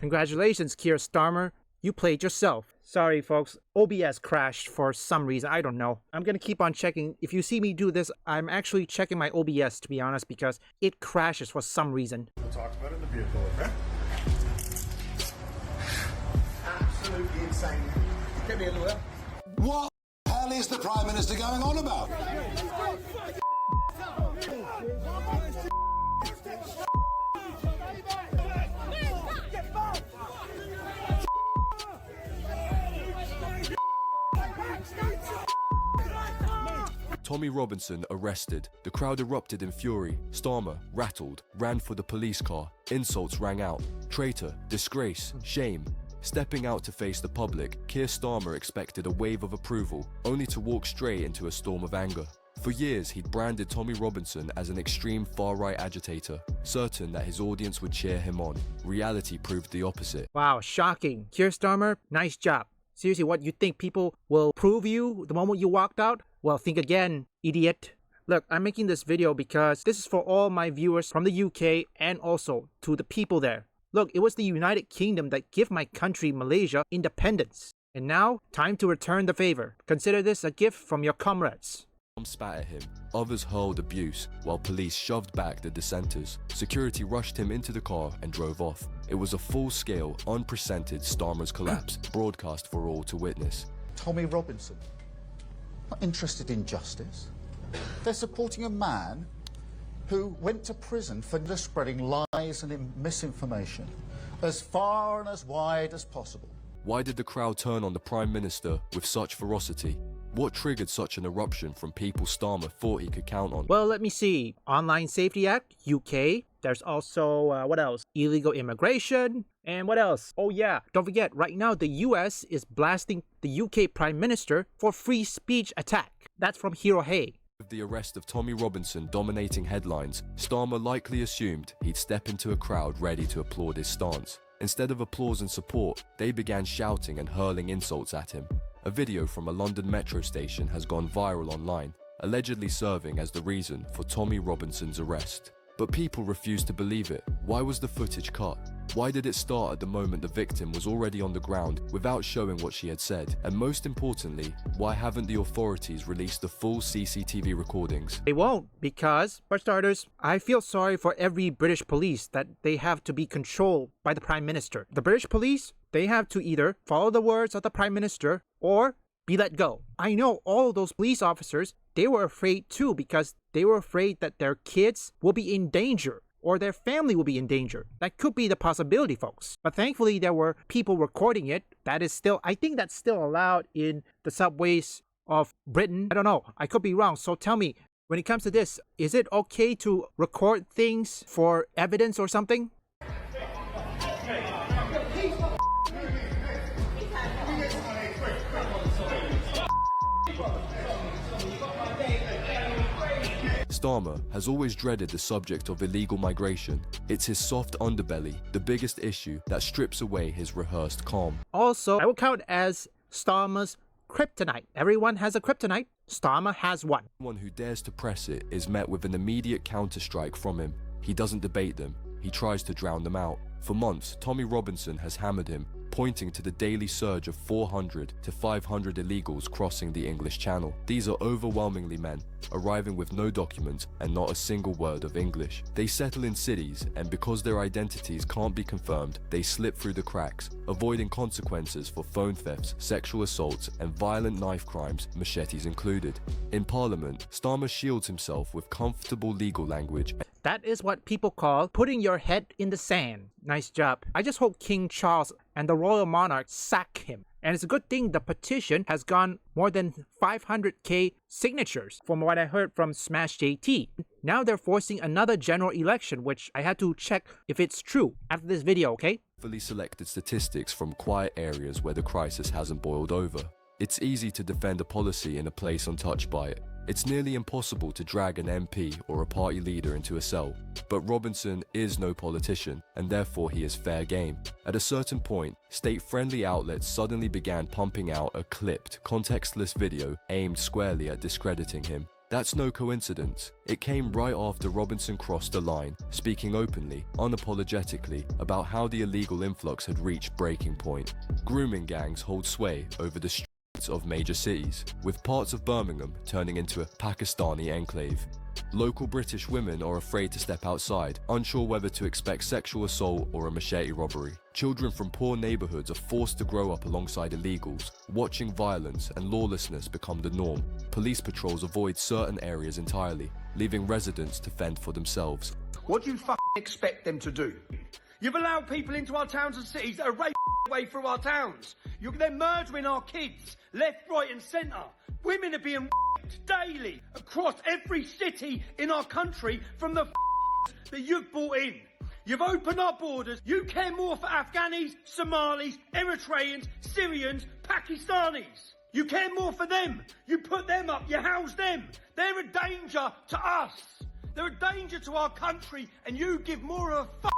Congratulations, Keir Starmer. You played yourself. Sorry, folks. OBS crashed for some reason. I don't know. I'm gonna keep on checking. If you see me do this, I'm actually checking my OBS, to be honest, because it crashes for some reason. We'll talk about it in the vehicle, okay? Absolutely insane. Get me a lawyer. What the hell is the Prime Minister going on about? Tommy Robinson arrested. The crowd erupted in fury. Starmer, rattled, ran for the police car. Insults rang out. Traitor, disgrace, shame. Stepping out to face the public, Keir Starmer expected a wave of approval, only to walk straight into a storm of anger. For years, he'd branded Tommy Robinson as an extreme far-right agitator, certain that his audience would cheer him on. Reality proved the opposite. Wow, shocking. Keir Starmer, nice job. Seriously, what, you think people will prove you the moment you walked out? Well, think again, idiot. Look, I'm making this video because this is for all my viewers from the UK and also to the people there. Look, it was the United Kingdom that gave my country, Malaysia, independence. And now, time to return the favor. Consider this a gift from your comrades. Some spat at him, others hurled abuse, while police shoved back the dissenters. Security rushed him into the car and drove off. It was a full-scale, unprecedented Starmer's collapse, broadcast for all to witness. Tommy Robinson, not interested in justice. They're supporting a man who went to prison for just spreading lies and misinformation as far and as wide as possible. Why did the crowd turn on the Prime Minister with such ferocity? What triggered such an eruption from people Starmer thought he could count on? Well, let me see. Online Safety Act, UK. There's also, what else? Illegal immigration. And what else? Oh yeah, don't forget, right now the US is blasting the UK Prime Minister for free speech attack. That's from Hero Hay. With the arrest of Tommy Robinson dominating headlines, Starmer likely assumed he'd step into a crowd ready to applaud his stance. Instead of applause and support, they began shouting and hurling insults at him. A video from a London metro station has gone viral online, allegedly serving as the reason for Tommy Robinson's arrest. But people refused to believe it. Why was the footage cut? Why did it start at the moment the victim was already on the ground without showing what she had said? And most importantly, why haven't the authorities released the full CCTV recordings? They won't, because, for starters, I feel sorry for every British police that they have to be controlled by the Prime Minister. The British police, they have to either follow the words of the Prime Minister or be let go. I know all those police officers, they were afraid too, because they were afraid that their kids will be in danger or their family will be in danger. That could be the possibility, folks. But thankfully, there were people recording it. That is still, I think that's still allowed in the subways of Britain. I don't know. I could be wrong. So tell me, when it comes to this, is it okay to record things for evidence or something? Starmer has always dreaded the subject of illegal migration. It's his soft underbelly, the biggest issue that strips away his rehearsed calm. Also, I will count as Starmer's kryptonite. Everyone has a kryptonite. Starmer has one. Anyone who dares to press it is met with an immediate counterstrike from him. He doesn't debate them. He tries to drown them out. For months, Tommy Robinson has hammered him, pointing to the daily surge of 400 to 500 illegals crossing the English Channel. These are overwhelmingly men, arriving with no documents and not a single word of English. They settle in cities, and because their identities can't be confirmed, they slip through the cracks, avoiding consequences for phone thefts, sexual assaults, and violent knife crimes, machetes included. In Parliament, Starmer shields himself with comfortable legal language. That is what people call putting your head in the sand. Nice job. I just hope King Charles and the royal monarch sack him. And it's a good thing the petition has gone more than 500k signatures from what I heard from Smash JT. Now they're forcing another general election, which I had to check if it's true after this video, okay? Fully selected statistics from quiet areas where the crisis hasn't boiled over. It's easy to defend a policy in a place untouched by it. It's nearly impossible to drag an MP or a party leader into a cell, but Robinson is no politician, and therefore he is fair game. At a certain point, state-friendly outlets suddenly began pumping out a clipped, contextless video aimed squarely at discrediting him. That's no coincidence. It came right after Robinson crossed the line, speaking openly, unapologetically, about how the illegal influx had reached breaking point. Grooming gangs hold sway over the streets of major cities, with parts of Birmingham turning into a Pakistani enclave. Local British women are afraid to step outside, unsure whether to expect sexual assault or a machete robbery. Children from poor neighborhoods are forced to grow up alongside illegals, watching violence and lawlessness become the norm. Police patrols avoid certain areas entirely, leaving residents to fend for themselves. What do you expect them to do? You've allowed people into our towns and cities that are raping their way through our towns. They're murdering our kids, left, right and centre. Women are being daily across every city in our country from the that you've brought in. You've opened our borders. You care more for Afghanis, Somalis, Eritreans, Syrians, Pakistanis. You care more for them. You put them up. You house them. They're a danger to us. They're a danger to our country, and you give more of a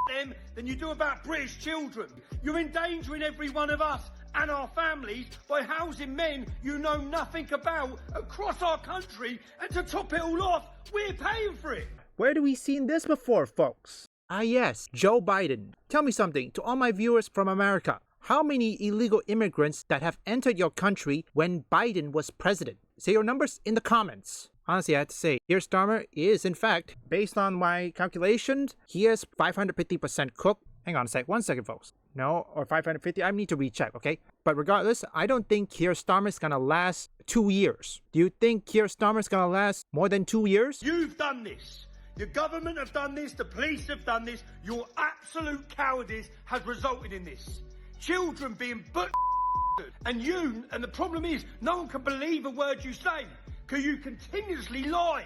them than you do about British children. You're endangering every one of us and our families by housing men you know nothing about across our country, and to top it all off, we're paying for it. Where do we seen this before, folks? Ah yes, Joe Biden. Tell me something, to all my viewers from America, how many illegal immigrants that have entered your country when Biden was president? Say your numbers in the comments. Honestly, I have to say, Keir Starmer is, in fact, based on my calculations, he is 550% cooked. Hang on a sec, 1 second, folks. No, or 550, I need to recheck, okay? But regardless, I don't think Keir Starmer is gonna last 2 years. Do you think Keir Starmer is gonna last more than 2 years? You've done this. Your government have done this. The police have done this. Your absolute cowardice has resulted in this. Children being and the problem is, no one can believe a word you say, because you continuously lie.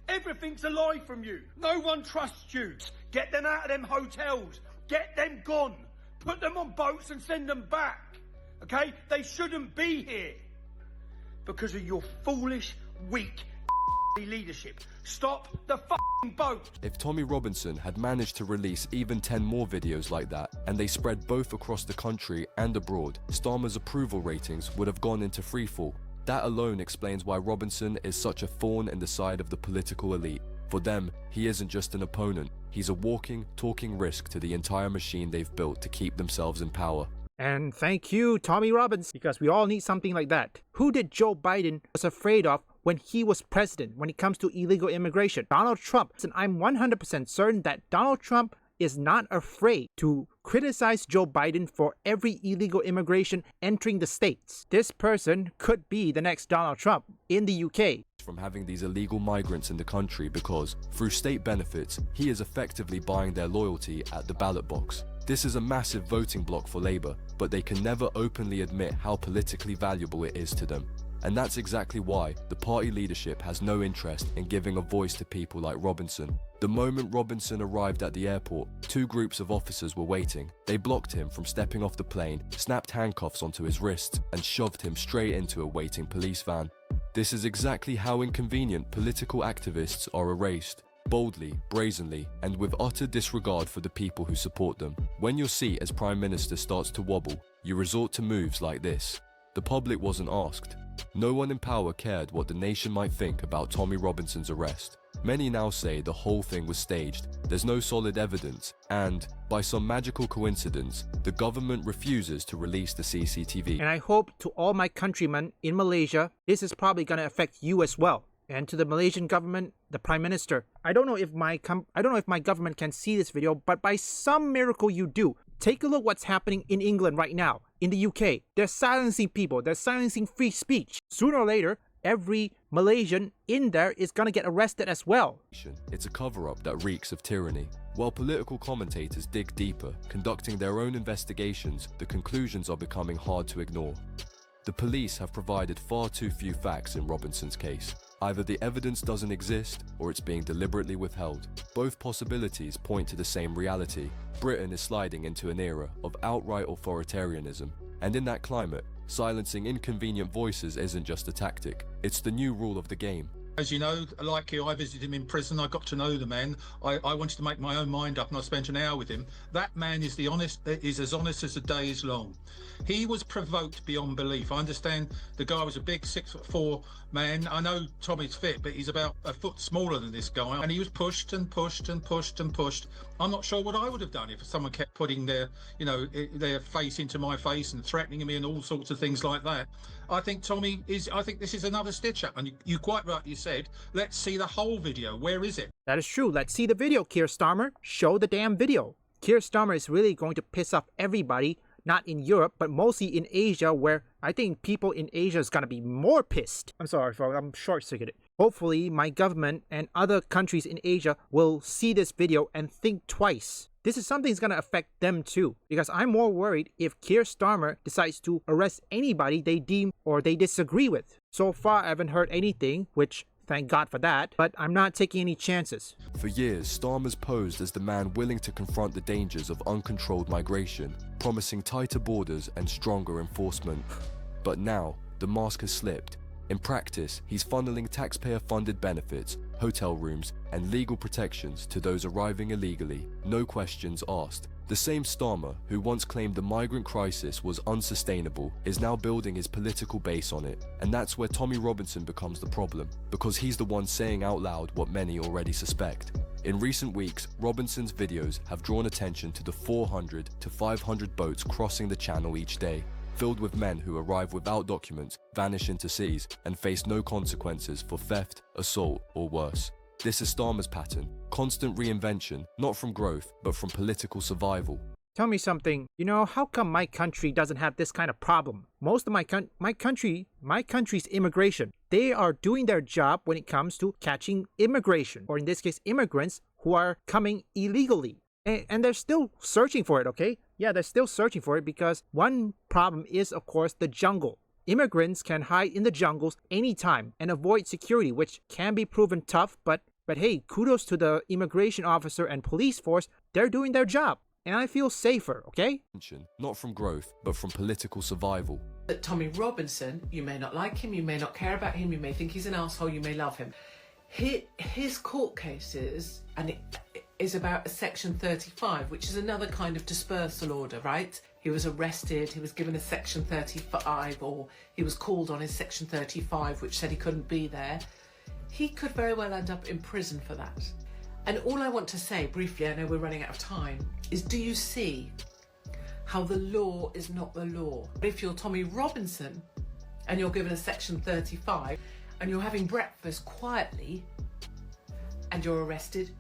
Everything's a lie from you. No one trusts you. Get them out of them hotels. Get them gone. Put them on boats and send them back. Okay? They shouldn't be here because of your foolish, weak leadership. Stop the boat. If Tommy Robinson had managed to release even 10 more videos like that, and they spread both across the country and abroad, Starmer's approval ratings would have gone into freefall. That alone explains why Robinson is such a thorn in the side of the political elite. For them, he isn't just an opponent, he's a walking, talking risk to the entire machine they've built to keep themselves in power. And thank you, Tommy Robinson, because we all need something like that. Who did Joe Biden was afraid of when he was president when it comes to illegal immigration? Donald Trump. And I'm 100% certain that Donald Trump is not afraid to criticize Joe Biden for every illegal immigration entering the states. This person could be the next Donald Trump in the UK. From having these illegal migrants in the country because, through state benefits, he is effectively buying their loyalty at the ballot box. This is a massive voting bloc for Labour, but they can never openly admit how politically valuable it is to them. And that's exactly why the party leadership has no interest in giving a voice to people like Robinson. The moment Robinson arrived at the airport, 2 groups of officers were waiting. They blocked him from stepping off the plane, snapped handcuffs onto his wrists, and shoved him straight into a waiting police van. This is exactly how inconvenient political activists are erased. Boldly, brazenly, and with utter disregard for the people who support them. When your seat as Prime Minister starts to wobble, you resort to moves like this. The public wasn't asked. No one in power cared what the nation might think about Tommy Robinson's arrest. Many now say the whole thing was staged, there's no solid evidence, and, by some magical coincidence, the government refuses to release the CCTV. And I hope to all my countrymen in Malaysia, this is probably going to affect you as well. And to the Malaysian government, the Prime Minister, I don't know if my government can see this video, but by some miracle you do. Take a look what's happening in England right now, in the UK. They're silencing people, they're silencing free speech. Sooner or later, every Malaysian in there is gonna get arrested as well. It's a cover-up that reeks of tyranny. While political commentators dig deeper, conducting their own investigations, the conclusions are becoming hard to ignore. The police have provided far too few facts in Robinson's case. Either the evidence doesn't exist, or it's being deliberately withheld. Both possibilities point to the same reality. Britain is sliding into an era of outright authoritarianism, and in that climate, silencing inconvenient voices isn't just a tactic, it's the new rule of the game. As you know, like you, I visited him in prison. I got to know the man. I wanted to make my own mind up, and I spent an hour with him. That man is as honest as the day is long. He was provoked beyond belief. I understand the guy was a big 6'4" man. I know Tommy's fit, but he's about a foot smaller than this guy, and he was pushed and pushed and pushed and pushed. I'm not sure what I would have done if someone kept putting their face into my face and threatening me and all sorts of things like that. I think this is another stitch up, and you quite rightly said, let's see the whole video. Where is it? That is true. Let's see the video, Keir Starmer. Show the damn video. Keir Starmer is really going to piss off everybody, not in Europe, but mostly in Asia, where I think people in Asia is going to be more pissed. I'm sorry, folks, I'm short-circuited. Hopefully, my government and other countries in Asia will see this video and think twice. This is something that's going to affect them too, because I'm more worried if Keir Starmer decides to arrest anybody they deem or they disagree with. So far, I haven't heard anything, which thank God for that, but I'm not taking any chances. For years, Starmer's posed as the man willing to confront the dangers of uncontrolled migration, promising tighter borders and stronger enforcement. But now, the mask has slipped. In practice, he's funneling taxpayer-funded benefits, hotel rooms, and legal protections to those arriving illegally, no questions asked. The same Starmer, who once claimed the migrant crisis was unsustainable, is now building his political base on it. And that's where Tommy Robinson becomes the problem, because he's the one saying out loud what many already suspect. In recent weeks, Robinson's videos have drawn attention to the 400 to 500 boats crossing the channel each day, filled with men who arrive without documents, vanish into seas, and face no consequences for theft, assault, or worse. This is Starmer's pattern, constant reinvention, not from growth, but from political survival. Tell me something, how come my country doesn't have this kind of problem? Most of my country's immigration, they are doing their job when it comes to catching immigration, or in this case, immigrants who are coming illegally. And they're still searching for it, okay? Yeah, they're still searching for it because one problem is, of course, the jungle. Immigrants can hide in the jungles anytime and avoid security, which can be proven tough, but hey, kudos to the immigration officer and police force. They're doing their job, and I feel safer, okay? Not from growth, but from political survival. But Tommy Robinson, you may not like him, you may not care about him, you may think he's an asshole, you may love him. His court cases, and it is about a Section 35, which is another kind of dispersal order, right? He was arrested, he was given a Section 35, or he was called on his Section 35, which said he couldn't be there. He could very well end up in prison for that. And all I want to say, briefly, I know we're running out of time, is do you see how the law is not the law? If you're Tommy Robinson and you're given a Section 35 and you're having breakfast quietly and you're arrested,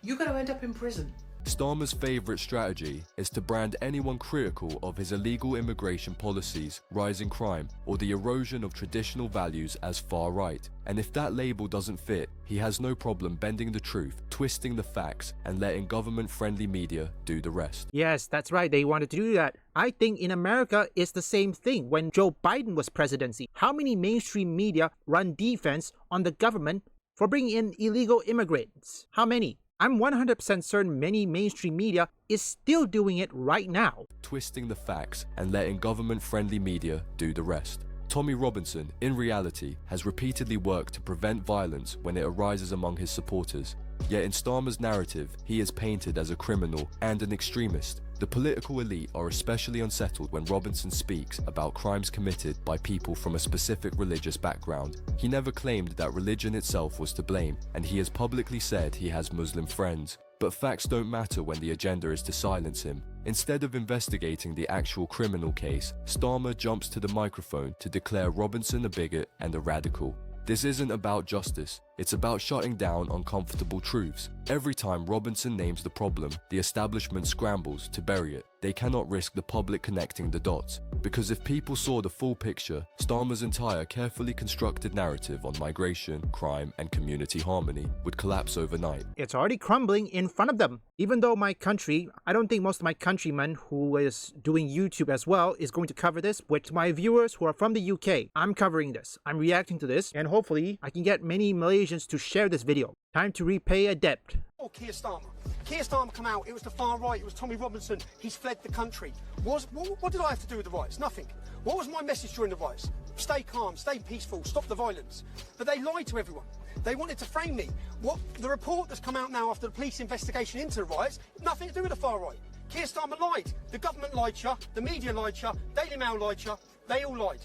you're going to end up in prison. Starmer's favourite strategy is to brand anyone critical of his illegal immigration policies, rising crime, or the erosion of traditional values as far right. And if that label doesn't fit, he has no problem bending the truth, twisting the facts, and letting government-friendly media do the rest. Yes, that's right, they wanted to do that. I think in America it's the same thing. When Joe Biden was presidency, how many mainstream media run defense on the government for bringing in illegal immigrants? How many? I'm 100% certain many mainstream media is still doing it right now. Twisting the facts and letting government-friendly media do the rest. Tommy Robinson, in reality, has repeatedly worked to prevent violence when it arises among his supporters. Yet in Starmer's narrative, he is painted as a criminal and an extremist. The political elite are especially unsettled when Robinson speaks about crimes committed by people from a specific religious background. He never claimed that religion itself was to blame, and he has publicly said he has Muslim friends. But facts don't matter when the agenda is to silence him. Instead of investigating the actual criminal case, Starmer jumps to the microphone to declare Robinson a bigot and a radical. This isn't about justice, it's about shutting down uncomfortable truths. Every time Robinson names the problem, the establishment scrambles to bury it. They cannot risk the public connecting the dots. Because if people saw the full picture, Starmer's entire carefully constructed narrative on migration, crime, and community harmony would collapse overnight. It's already crumbling in front of them. Even though my country, I don't think most of my countrymen who is doing YouTube as well is going to cover this. With my viewers who are from the UK, I'm covering this. I'm reacting to this, and hopefully I can get many Malaysians to share this video. Time to repay a debt. Or Keir Starmer. Keir Starmer come out, it was the far right, it was Tommy Robinson, he's fled the country. What did I have to do with the riots? Nothing. What was my message during the riots? Stay calm, stay peaceful, stop the violence. But they lied to everyone. They wanted to frame me. What the report that's come out now after the police investigation into the riots, nothing to do with the far right. Keir Starmer lied. The government lied to you, the media lied to you, Daily Mail lied to you, they all lied.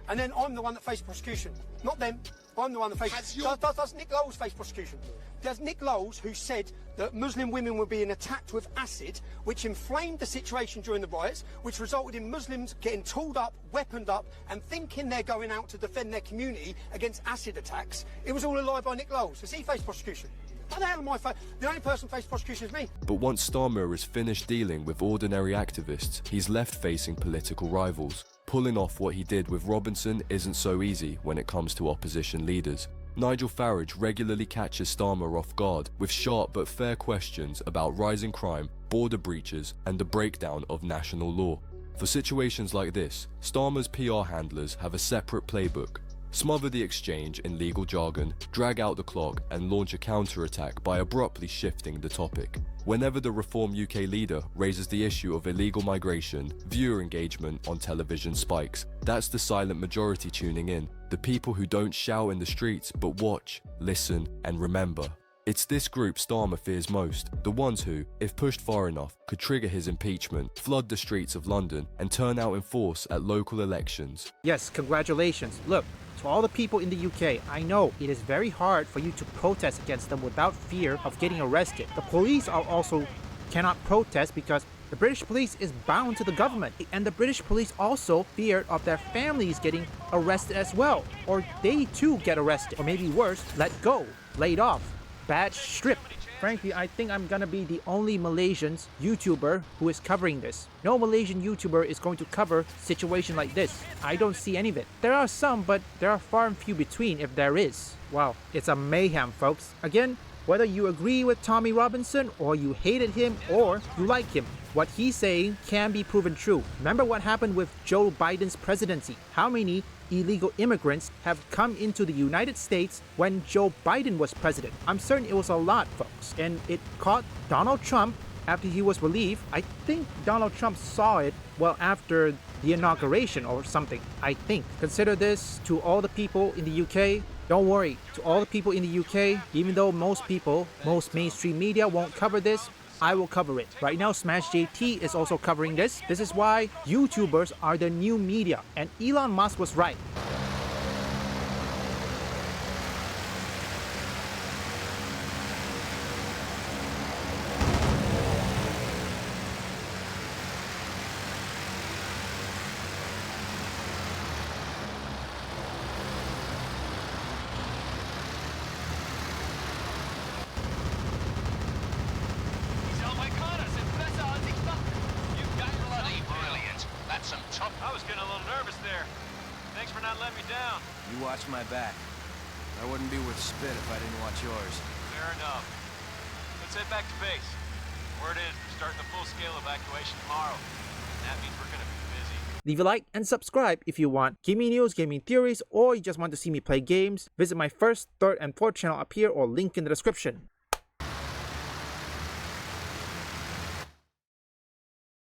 And then I'm the one that faced prosecution. Not them. I'm the one that faced... Does Nick Lowes face prosecution? There's Nick Lowes who said that Muslim women were being attacked with acid, which inflamed the situation during the riots, which resulted in Muslims getting tooled up, weaponed up, and thinking they're going out to defend their community against acid attacks. It was all a lie by Nick Lowes. Has he faced prosecution? How the hell am I the only person faced prosecution is me. But once Starmer is finished dealing with ordinary activists, he's left facing political rivals. Pulling off what he did with Robinson isn't so easy when it comes to opposition leaders. Nigel Farage regularly catches Starmer off guard with sharp but fair questions about rising crime, border breaches, and the breakdown of national law. For situations like this, Starmer's PR handlers have a separate playbook. Smother the exchange in legal jargon, drag out the clock, and launch a counter-attack by abruptly shifting the topic. Whenever the Reform UK leader raises the issue of illegal migration, viewer engagement on television spikes. That's the silent majority tuning in, the people who don't shout in the streets but watch, listen, and remember. It's this group Starmer fears most, the ones who, if pushed far enough, could trigger his impeachment, flood the streets of London, and turn out in force at local elections. Yes, congratulations. Look, to all the people in the UK, I know it is very hard for you to protest against them without fear of getting arrested. The police are also cannot protest because the British police is bound to the government, and the British police also fear of their families getting arrested as well, or they too get arrested, or maybe worse, let go, laid off, badge stripped. Frankly, I think I'm gonna be the only Malaysian YouTuber who is covering this. No Malaysian YouTuber is going to cover a situation like this. I don't see any of it. There are some, but there are far and few between if there is. Wow, it's a mayhem, folks. Again, whether you agree with Tommy Robinson or you hated him or you like him, what he's saying can be proven true. Remember what happened with Joe Biden's presidency? How many illegal immigrants have come into the United States when Joe Biden was president? I'm certain it was a lot, folks. And it caught Donald Trump after he was relieved. I think Donald Trump saw it, well, after the inauguration or something, I think. Consider this to all the people in the UK. Don't worry, to all the people in the UK, even though most mainstream media won't cover this, I will cover it. Right now, Smash JT is also covering this. This is why YouTubers are the new media. And Elon Musk was right. I was getting a little nervous there. Thanks for not letting me down. You watch my back. I wouldn't be worth spit if I didn't watch yours. Fair enough. Let's head back to base. Word is we're starting the full-scale evacuation tomorrow. And that means we're gonna be busy. Leave a like and subscribe if you want gaming news, gaming theories, or you just want to see me play games. Visit my first, third, and fourth channel up here or link in the description.